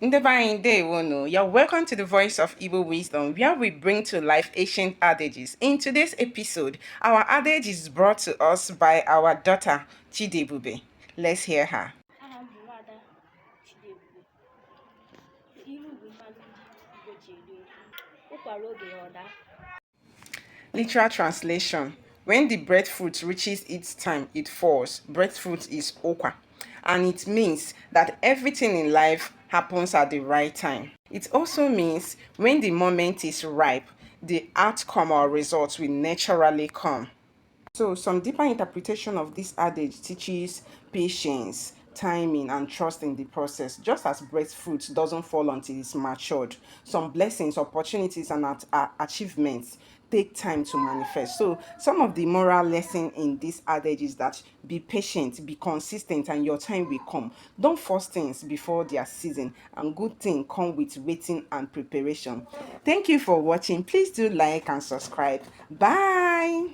You're welcome to the Voice of Igbo Wisdom, where we bring to life ancient adages. In today's episode, our adage is brought to us by our daughter, Chidebube. Let's hear her. Aha m bụ Nwaada Chidiebube. Ilu bụ ife ndị Igbo ji eri okwu. Ụkwara oge ya ọ daa. Literal translation: when the breadfruit reaches its time, it falls. Breadfruit is okwa, and it means that everything in life happens at the right time. It also means when the moment is ripe, the outcome or result will naturally come. So, some deeper interpretation of this adage teaches patience, timing, and trust in the process. Just as breadfruit doesn't fall until it's matured, some blessings, opportunities, and achievements take time to manifest. So, some of the moral lesson in this adage is that be patient, be consistent, and your time will come. Don't force things before their season, and good things come with waiting and preparation. Thank you for watching. Please do like and subscribe. Bye.